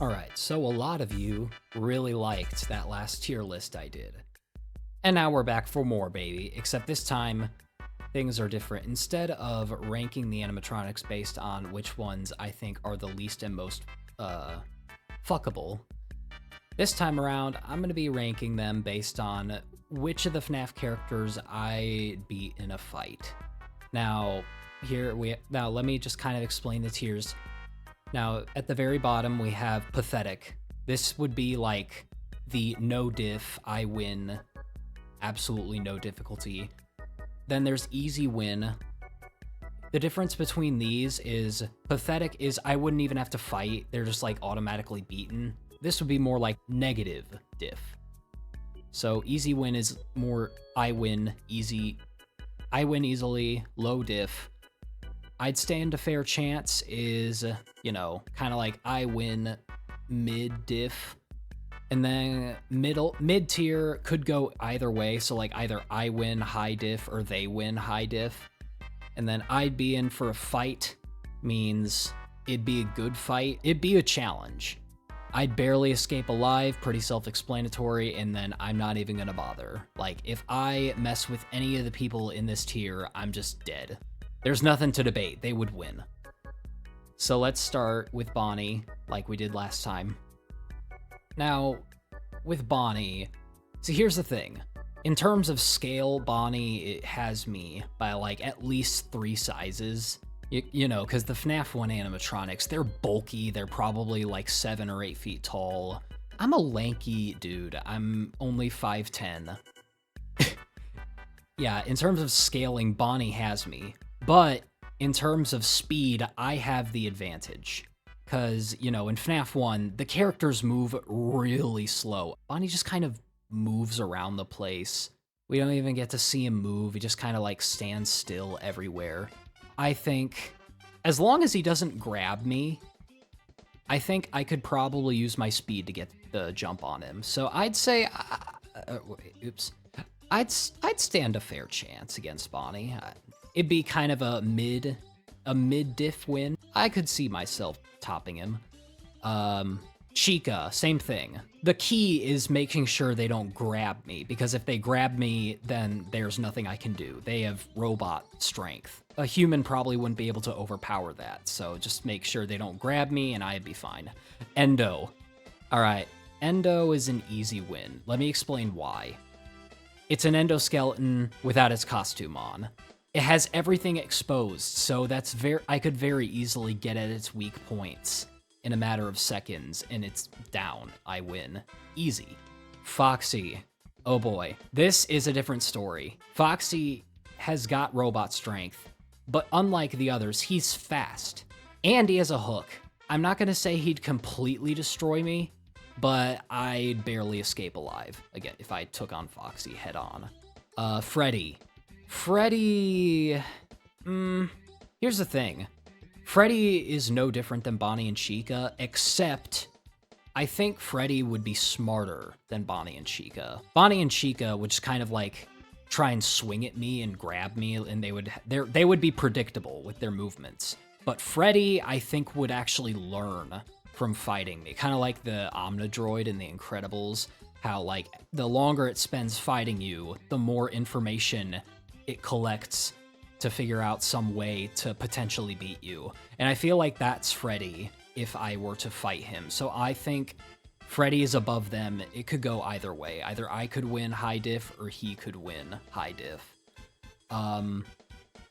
Alright, so a lot of you really liked that last tier list I did. And now we're back for more, baby, except this time things are different. Instead of ranking the animatronics based on which ones I think are the least and most fuckable, this time around I'm going to be ranking them based on which of the FNAF characters I beat in a fight. Now, let me just kind of explain the tiers. Now, at the very bottom, we have Pathetic. This would be like the no diff, I win, absolutely no difficulty. Then there's Easy Win. The difference between these is Pathetic is I wouldn't even have to fight, they're just like automatically beaten. This would be more like negative diff. So Easy Win is more I win easily, low diff. I'd stand a fair chance is, you know, kind of like I win mid diff. And then mid tier could go either way. So like either I win high diff or they win high diff. And then I'd be in for a fight means it'd be a good fight. It'd be a challenge. I'd barely escape alive, pretty self-explanatory, and then I'm not even gonna bother. Like if I mess with any of the people in this tier, I'm just dead. There's nothing to debate, they would win. So let's start with Bonnie, like we did last time. Now, with Bonnie, so here's the thing. In terms of scale, Bonnie, it has me by like at least 3 sizes. You know, because the FNAF 1 animatronics, they're bulky, they're probably like 7 or 8 feet tall. I'm a lanky dude, I'm only 5'10". Yeah, in terms of scaling, Bonnie has me. But in terms of speed, I have the advantage. Because, you know, in FNAF 1, the characters move really slow. Bonnie just kind of moves around the place. We don't even get to see him move. He just kind of like stands still everywhere. I think, as long as he doesn't grab me, I think I could probably use my speed to get the jump on him. So I'd say, I'd stand a fair chance against Bonnie. It'd be kind of a mid diff win. I could see myself topping him. Chica, same thing. The key is making sure they don't grab me, because if they grab me, then there's nothing I can do. They have robot strength. A human probably wouldn't be able to overpower that, so just make sure they don't grab me and I'd be fine. Endo. Alright, Endo is an easy win. Let me explain why. It's an endoskeleton without its costume on. It has everything exposed, so that's I could very easily get at its weak points in a matter of seconds, and it's down. I win. Easy. Foxy. Oh boy. This is a different story. Foxy has got robot strength, but unlike the others, he's fast. And he has a hook. I'm not gonna say he'd completely destroy me, but I'd barely escape alive, again, if I took on Foxy head on. Freddy. Freddy... here's the thing. Freddy is no different than Bonnie and Chica, except I think Freddy would be smarter than Bonnie and Chica. Bonnie and Chica would just kind of like try and swing at me and grab me, and they would be predictable with their movements. But Freddy, I think, would actually learn from fighting me, kind of like the Omnidroid in The Incredibles, how like the longer it spends fighting you, the more information it collects to figure out some way to potentially beat you. And I feel like that's Freddy if I were to fight him. So I think Freddy is above them. It could go either way. Either I could win high diff or he could win high diff.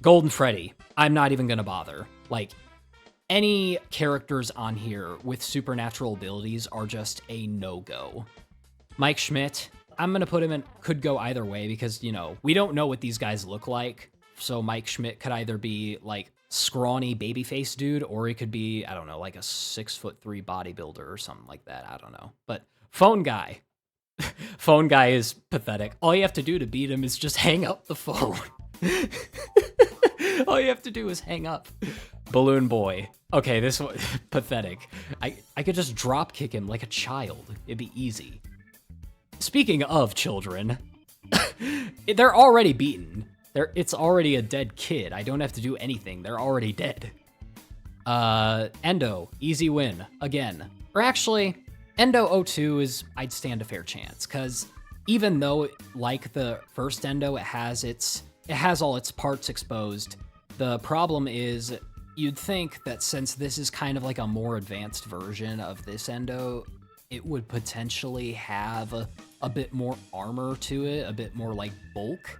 Golden Freddy. I'm not even gonna bother. Like, any characters on here with supernatural abilities are just a no-go. Mike Schmidt, I'm gonna put him in, could go either way because, you know, we don't know what these guys look like. So Mike Schmidt could either be like scrawny babyface dude, or he could be, I don't know, like a 6'3" bodybuilder or something like that. I don't know. But Phone Guy. Phone Guy is pathetic. All you have to do to beat him is just hang up the phone. All you have to do is hang up. Balloon Boy. Okay, this one, pathetic. I could just drop kick him like a child. It'd be easy. Speaking of children, they're already beaten. It's already a dead kid. I don't have to do anything. They're already dead. Endo, easy win. Again, Or actually, Endo O2 is, I'd stand a fair chance, because even though, like the first Endo, it has all its parts exposed, the problem is, you'd think that since this is kind of like a more advanced version of this Endo, it would potentially have a bit more armor to it, a bit more like bulk.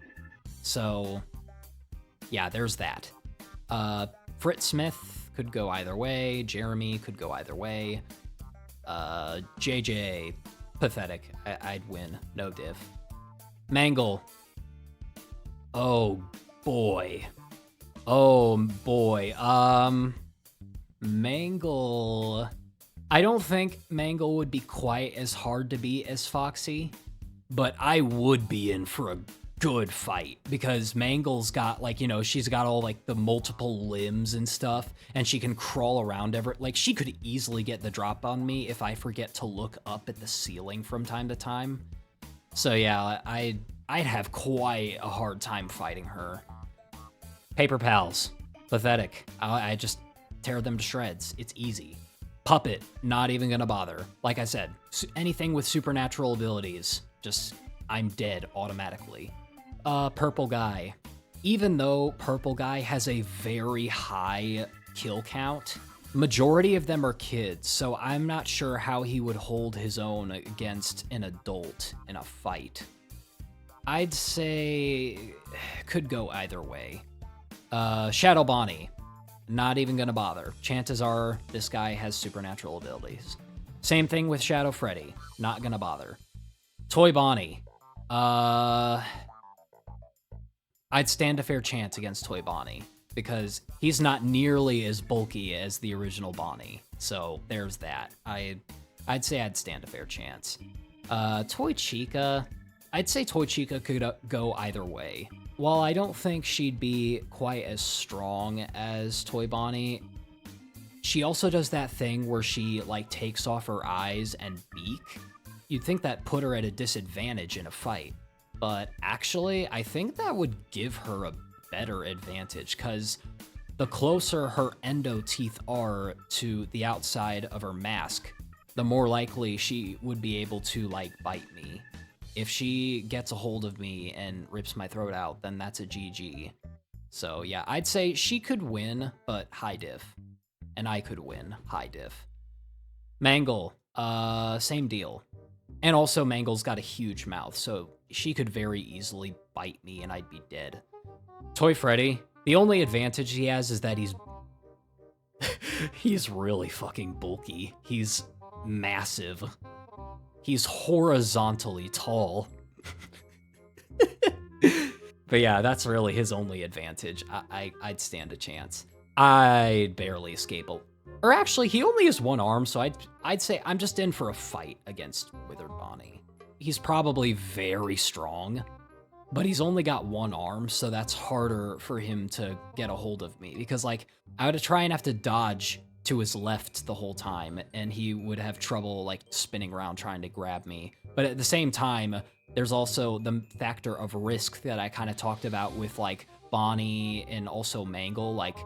So, yeah, there's that. Fritz Smith could go either way. Jeremy could go either way. JJ, pathetic. I'd win. No diff. Mangle. Oh, boy. Oh, boy. Mangle... I don't think Mangle would be quite as hard to beat as Foxy, but I would be in for a good fight, because Mangle's got, like, you know, she's got all, like, the multiple limbs and stuff, and she can crawl around like, she could easily get the drop on me if I forget to look up at the ceiling from time to time. So, yeah, I'd have quite a hard time fighting her. Paper Pals. Pathetic. I just tear them to shreds. It's easy. Puppet. Not even gonna bother. Like I said, anything with supernatural abilities, just, I'm dead automatically. Purple Guy. Even though Purple Guy has a very high kill count, majority of them are kids, so I'm not sure how he would hold his own against an adult in a fight. I'd say could go either way. Shadow Bonnie. Not even gonna bother. Chances are this guy has supernatural abilities. Same thing with Shadow Freddy. Not gonna bother. Toy Bonnie. I'd stand a fair chance against Toy Bonnie, because he's not nearly as bulky as the original Bonnie. So there's that. I'd say I'd stand a fair chance. Toy Chica. I'd say Toy Chica could go either way. While I don't think she'd be quite as strong as Toy Bonnie, she also does that thing where she, like, takes off her eyes and beak. You'd think that put her at a disadvantage in a fight, but actually, I think that would give her a better advantage, because the closer her endo teeth are to the outside of her mask, the more likely she would be able to, like, bite me. If she gets a hold of me and rips my throat out, then that's a GG. So yeah, I'd say she could win, but high diff. And I could win, high diff. Mangle, same deal. And also Mangle's got a huge mouth, so she could very easily bite me and I'd be dead. Toy Freddy, the only advantage he has is that he's really fucking bulky. He's massive. He's horizontally tall. But yeah, that's really his only advantage. I'd stand a chance. I'd barely escape. Or actually, he only has one arm, so I'd say I'm just in for a fight against Withered Bonnie. He's probably very strong, but he's only got one arm, so that's harder for him to get a hold of me. Because, like, I would try and have to dodge to his left the whole time, and he would have trouble, like, spinning around trying to grab me. But at the same time, there's also the factor of risk that I kind of talked about with, like, Bonnie and also Mangle. Like,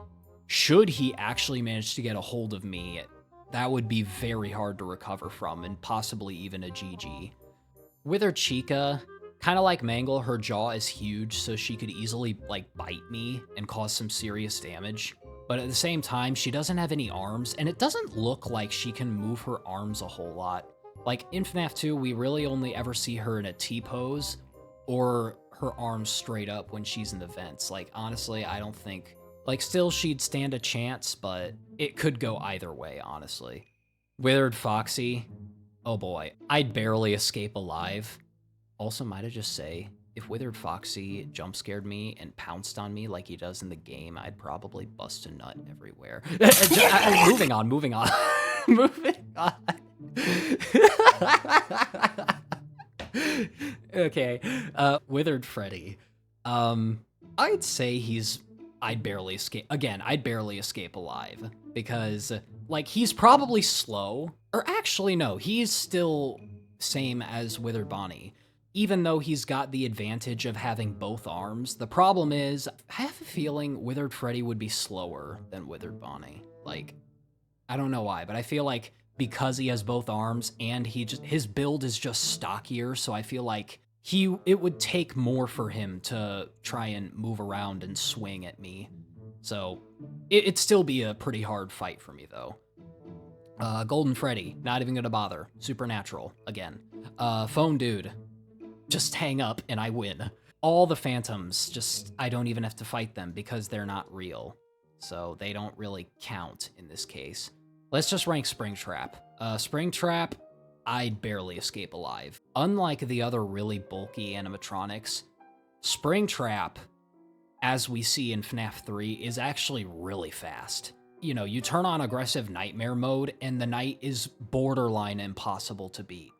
should he actually manage to get a hold of me, that would be very hard to recover from, and possibly even a GG. Withered Chica, kind of like Mangle, her jaw is huge, so she could easily, like, bite me and cause some serious damage. But at the same time, she doesn't have any arms, and it doesn't look like she can move her arms a whole lot. Like, in FNAF 2, we really only ever see her in a T-pose, or her arms straight up when she's in the vents. Like, honestly, I don't think... Like, still, she'd stand a chance, but it could go either way, honestly. Withered Foxy, oh boy, I'd barely escape alive. Also, might I just say, if Withered Foxy jump-scared me and pounced on me like he does in the game, I'd probably bust a nut everywhere. Moving on. Moving on. Okay, Withered Freddy. I'd say I'd barely escape. Again, I'd barely escape alive, because, like, he's probably slow. Or actually, no, he's still same as Withered Bonnie. Even though he's got the advantage of having both arms, the problem is, I have a feeling Withered Freddy would be slower than Withered Bonnie. Like, I don't know why, but I feel like because he has both arms and his build is just stockier, so I feel like it would take more for him to try and move around and swing at me. So it'd still be a pretty hard fight for me though. Golden Freddy, not even gonna bother. Supernatural, again. Phone Dude, just hang up and I win. All the phantoms, I don't even have to fight them because they're not real. So they don't really count in this case. Let's just rank Springtrap. Springtrap, I'd barely escape alive. Unlike the other really bulky animatronics, Springtrap, as we see in FNAF 3, is actually really fast. You know, you turn on aggressive nightmare mode, and the night is borderline impossible to beat.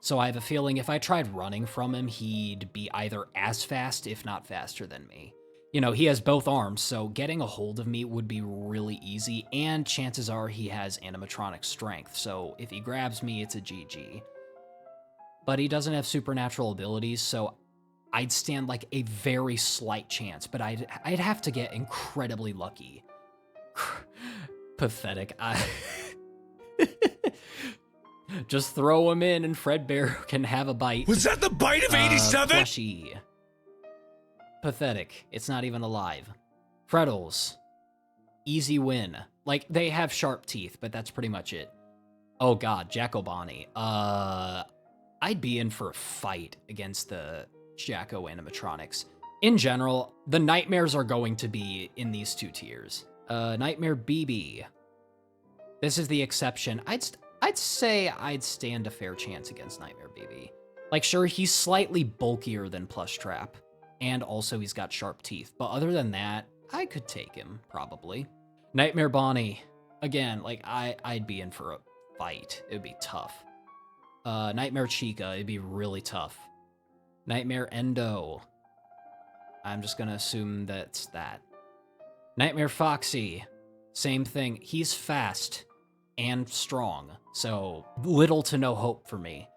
So I have a feeling if I tried running from him, he'd be either as fast, if not faster than me. You know, he has both arms, so getting a hold of me would be really easy, and chances are he has animatronic strength, so if he grabs me, it's a GG. But he doesn't have supernatural abilities, so I'd stand like a very slight chance, but I'd have to get incredibly lucky. Pathetic. Just throw him in and Fredbear can have a bite. Was that the bite of 87? Plushy. Pathetic. It's not even alive. Freddles. Easy win. Like, they have sharp teeth, but that's pretty much it. Oh god, Jacko-Bonnie. I'd be in for a fight against the Jacko animatronics. In general, the nightmares are going to be in these two tiers. Nightmare BB. This is the exception. I'd say I'd stand a fair chance against Nightmare BB. Like, sure, he's slightly bulkier than Plushtrap, and also he's got sharp teeth, but other than that, I could take him, probably. Nightmare Bonnie. Again, like, I'd be in for a fight. It'd be tough. Nightmare Chica, it'd be really tough. Nightmare Endo. I'm just gonna assume that's that. Nightmare Foxy. Same thing. He's fast and strong, so little to no hope for me.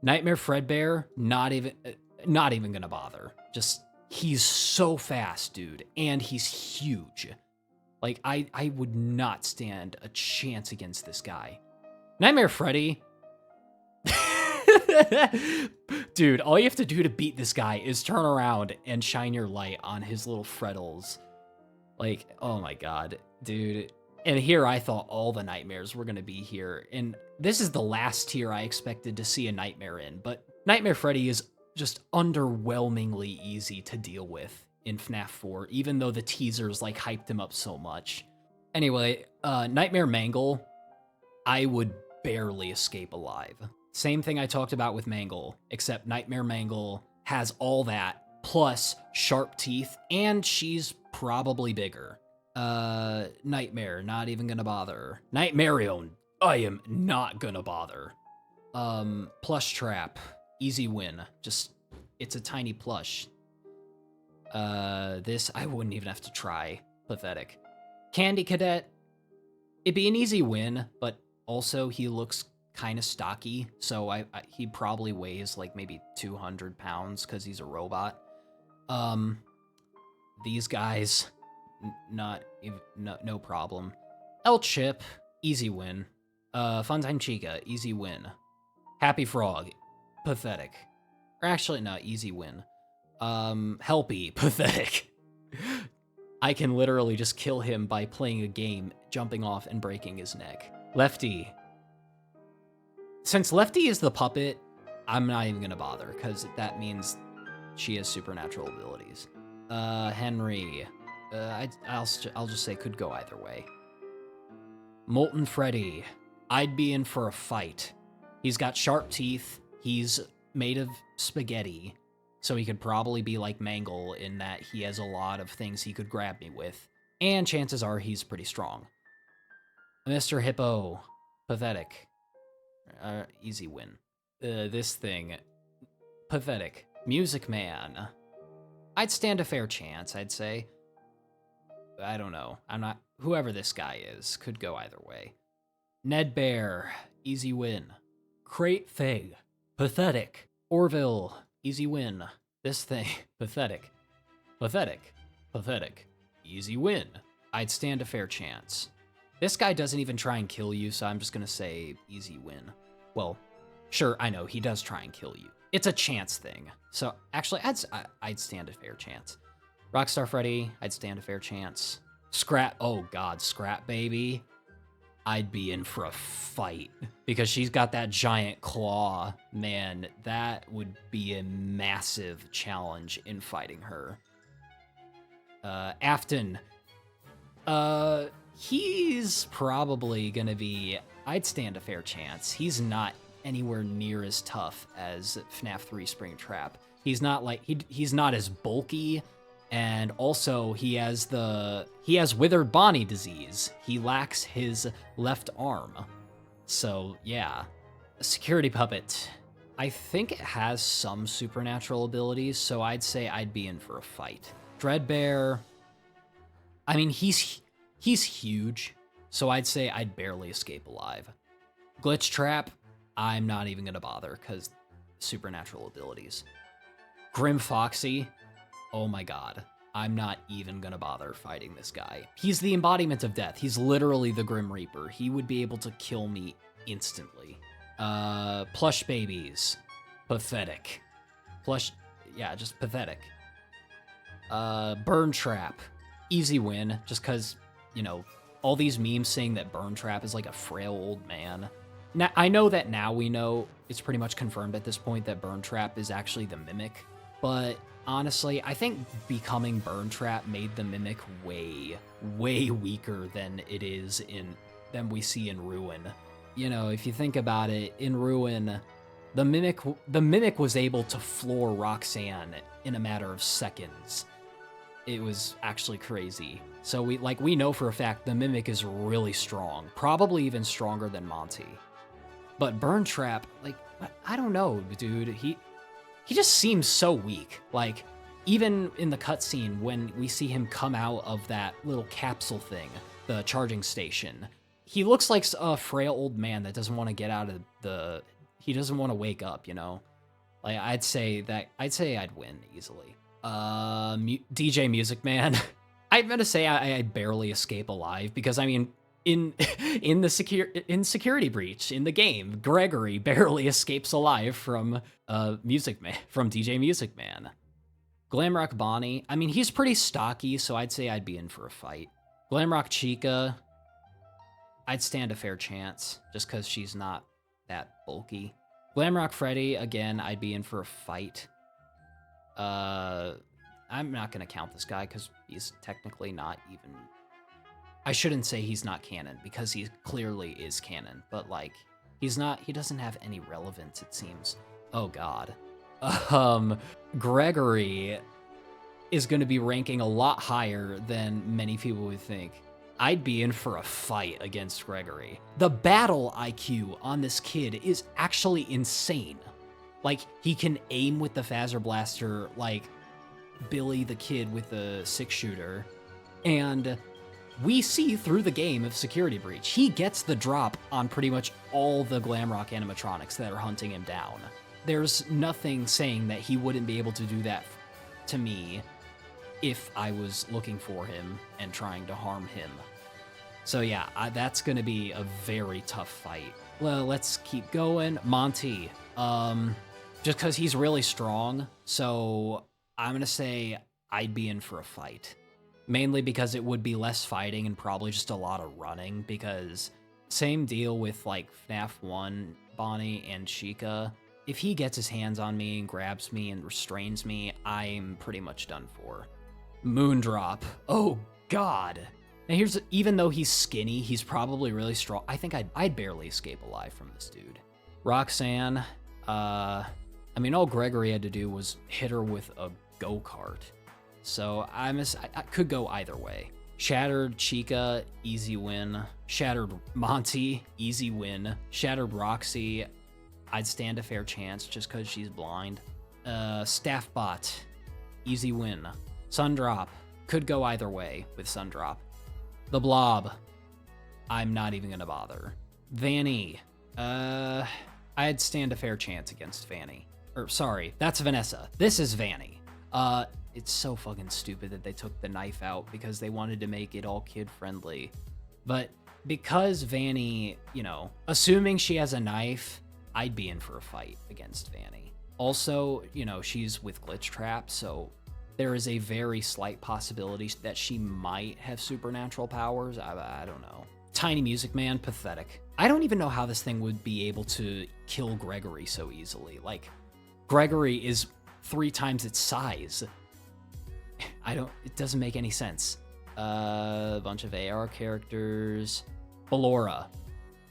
Nightmare Fredbear, not even gonna bother. Just, he's so fast, dude, and he's huge. Like, I would not stand a chance against this guy. Nightmare Freddy. Dude, all you have to do to beat this guy is turn around and shine your light on his little Freddles. Like, oh my god, dude. And here I thought all the nightmares were gonna be here, and this is the last tier I expected to see a nightmare in, but Nightmare Freddy is just underwhelmingly easy to deal with in FNAF 4, even though the teasers, like, hyped him up so much. Anyway, Nightmare Mangle, I would barely escape alive. Same thing I talked about with Mangle, except Nightmare Mangle has all that, plus sharp teeth, and she's probably bigger. Nightmare, not even gonna bother. Nightmarion, I am not gonna bother. Plush Trap, easy win. Just, it's a tiny plush. This, I wouldn't even have to try. Pathetic. Candy Cadet, it'd be an easy win, but also he looks kind of stocky, so he probably weighs like maybe 200 pounds because he's a robot. These guys, no problem. El Chip, easy win. Funtime Chica, easy win. Happy Frog, pathetic. Or actually, no, easy win. Helpy, pathetic. I can literally just kill him by playing a game, jumping off and breaking his neck. Lefty. Since Lefty is the puppet, I'm not even gonna bother, because that means she has supernatural abilities. Henry. I'll just say could go either way. Molten Freddy. I'd be in for a fight. He's got sharp teeth. He's made of spaghetti. So he could probably be like Mangle in that he has a lot of things he could grab me with. And chances are he's pretty strong. Mr. Hippo. Pathetic. Easy win. This thing. Pathetic. Music Man. I'd stand a fair chance, I'd say. I don't know. I'm not... Whoever this guy is could go either way. Ned Bear. Easy win. Crate Thing. Pathetic. Orville. Easy win. This thing. Pathetic. Pathetic. Pathetic. Easy win. I'd stand a fair chance. This guy doesn't even try and kill you, so I'm just gonna say easy win. Well, sure, I know, he does try and kill you. It's a chance thing. So, actually, I'd stand a fair chance. Rockstar Freddy, I'd stand a fair chance. Scrap, oh god, Scrap Baby. I'd be in for a fight because she's got that giant claw. Man, that would be a massive challenge in fighting her. Afton. He's probably gonna be... I'd stand a fair chance. He's not anywhere near as tough as FNAF 3 Springtrap. He's not like... He's not as bulky, and also he has Withered Bonnie disease. He lacks his left arm. So, yeah. A security puppet. I think it has some supernatural abilities, so I'd say I'd be in for a fight. Dreadbear... I mean, he's huge, so I'd say I'd barely escape alive. Glitch Trap, I'm not even gonna bother, because supernatural abilities. Grim Foxy, oh my god. I'm not even gonna bother fighting this guy. He's the embodiment of death. He's literally the Grim Reaper. He would be able to kill me instantly. Plush Babies, pathetic. Yeah, just pathetic. Burn Trap, easy win, just because, you know, all these memes saying that Burn Trap is like a frail old man. Now, I know that now we know, it's pretty much confirmed at this point that Burn Trap is actually the Mimic, but honestly, I think becoming Burn Trap made the Mimic way, way weaker than it is than we see in Ruin. You know, if you think about it, in Ruin, the Mimic was able to floor Roxanne in a matter of seconds. It was actually crazy. So we know for a fact the Mimic is really strong, probably even stronger than Monty. But Burn Trap, like, I don't know, dude. He just seems so weak. Like, even in the cutscene when we see him come out of that little capsule thing, the charging station, he looks like a frail old man that doesn't want to get out of he doesn't want to wake up, you know? Like, I'd say I'd win easily. DJ Music Man. I'm gonna say I barely escape alive because, I mean, in Security Breach in the game, Gregory barely escapes alive from DJ Music Man. Glamrock Bonnie, I mean, he's pretty stocky, so I'd say I'd be in for a fight. Glamrock Chica, I'd stand a fair chance just because she's not that bulky. Glamrock Freddy, again, I'd be in for a fight. I'm not gonna count this guy because he's technically not even... I shouldn't say he's not canon because he clearly is canon, but like, he doesn't have any relevance, it seems. Oh god. Gregory is gonna be ranking a lot higher than many people would think. I'd be in for a fight against Gregory. The battle IQ on this kid is actually insane. Like, he can aim with the Phaser Blaster like Billy the Kid with the 6-shooter. And we see through the game of Security Breach, he gets the drop on pretty much all the Glamrock animatronics that are hunting him down. There's nothing saying that he wouldn't be able to do that to me if I was looking for him and trying to harm him. So yeah, that's gonna be a very tough fight. Well, let's keep going. Monty. Just because he's really strong, so I'm gonna say I'd be in for a fight. Mainly because it would be less fighting and probably just a lot of running, because same deal with like FNAF 1, Bonnie and Chica. If he gets his hands on me and grabs me and restrains me, I'm pretty much done for. Moondrop. Oh god. And even though he's skinny, he's probably really strong. I think I'd barely escape alive from this dude. Roxanne, I mean, all Gregory had to do was hit her with a go-kart. So I could go either way. Shattered Chica, easy win. Shattered Monty, easy win. Shattered Roxy, I'd stand a fair chance just because she's blind. Staffbot, easy win. Sundrop, could go either way with Sundrop. The Blob, I'm not even gonna bother. Vanny, I'd stand a fair chance against Vanny. Or, sorry, that's Vanessa. This is Vanny. It's so fucking stupid that they took the knife out because they wanted to make it all kid-friendly. But because Vanny, you know, assuming she has a knife, I'd be in for a fight against Vanny. Also, you know, she's with Glitch Trap, so there is a very slight possibility that she might have supernatural powers. I don't know. Tiny Music Man, pathetic. I don't even know how this thing would be able to kill Gregory so easily. Like, Gregory is 3 times its size. It doesn't make any sense. A bunch of AR characters. Ballora.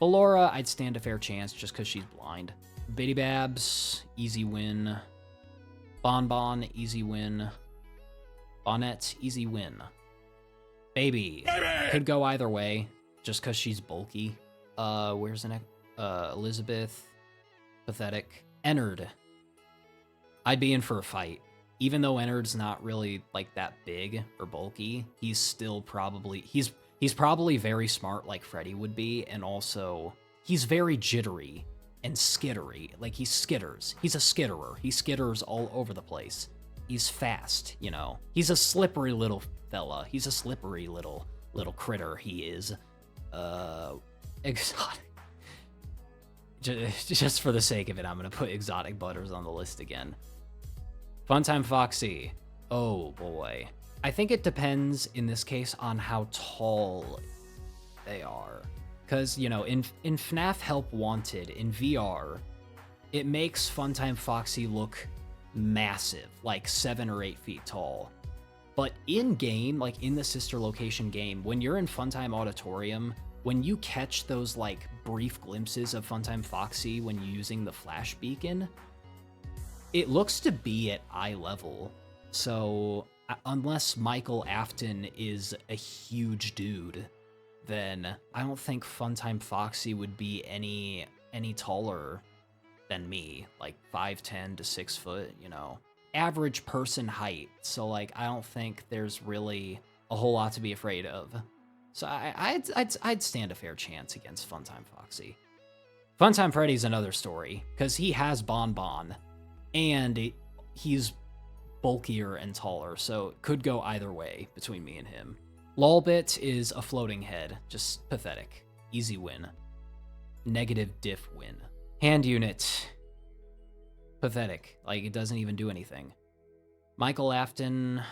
Ballora, I'd stand a fair chance just because she's blind. Bitty Babs, easy win. Bonbon, easy win. Bonnet, easy win. Baby. Could go either way, just because she's bulky. Where's the next? Elizabeth. Pathetic. Ennard. I'd be in for a fight. Even though Ennard's not really, like, that big or bulky, he's still probably... He's probably very smart like Freddy would be, and also, he's very jittery and skittery. Like, he skitters. He's a skitterer. He skitters all over the place. He's fast, you know. He's a slippery little fella. He's a slippery little critter, he is. Exotic. Just for the sake of it, I'm gonna put Exotic Butters on the list again. Funtime Foxy. Oh, boy. I think it depends, in this case, on how tall they are. Because, you know, in FNAF Help Wanted, in VR, it makes Funtime Foxy look massive, like 7 or 8 feet tall. But in-game, like in the sister location game, when you're in Funtime Auditorium, when you catch those, like, brief glimpses of Funtime Foxy when you're using the flash beacon, it looks to be at eye level. So unless Michael Afton is a huge dude, then I don't think Funtime Foxy would be any taller than me, like 5'10" to 6 foot, you know. Average person height, so like I don't think there's really a whole lot to be afraid of. So I'd stand a fair chance against Funtime Foxy. Funtime Freddy's another story, because he has Bonbon, and he's bulkier and taller, so it could go either way between me and him. Lolbit is a floating head, just pathetic. Easy win. Negative diff win. Hand unit. Pathetic. Like, it doesn't even do anything. Michael Afton,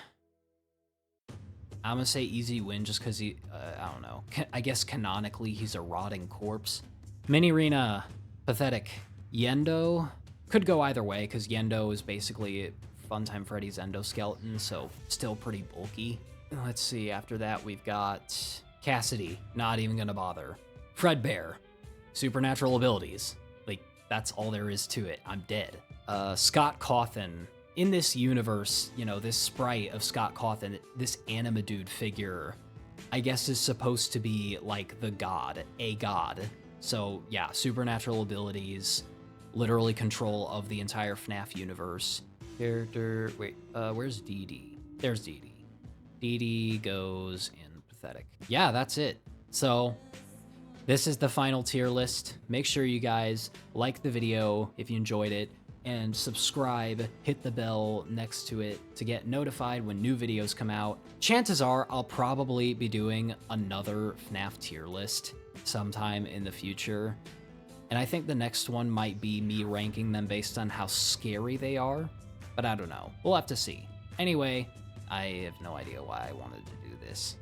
I'm gonna say easy win just because he, I don't know. I guess canonically he's a rotting corpse. Mini-Rena, pathetic. Yendo, could go either way because Yendo is basically Funtime Freddy's endoskeleton, so still pretty bulky. Let's see, after that we've got Cassidy, not even gonna bother. Fredbear, supernatural abilities. Like, that's all there is to it. I'm dead. Scott Cawthon. In this universe, you know, this sprite of Scott Cawthon, this Animadude figure, I guess is supposed to be like the god, a god. So yeah, supernatural abilities, literally control of the entire FNAF universe. Character, wait, where's Dee Dee? There's Dee Dee. Dee Dee goes in pathetic. Yeah, that's it. So this is the final tier list. Make sure you guys like the video if you enjoyed it, and subscribe, hit the bell next to it to get notified when new videos come out. Chances are I'll probably be doing another FNAF tier list sometime in the future. And I think the next one might be me ranking them based on how scary they are, but I don't know. We'll have to see. Anyway, I have no idea why I wanted to do this.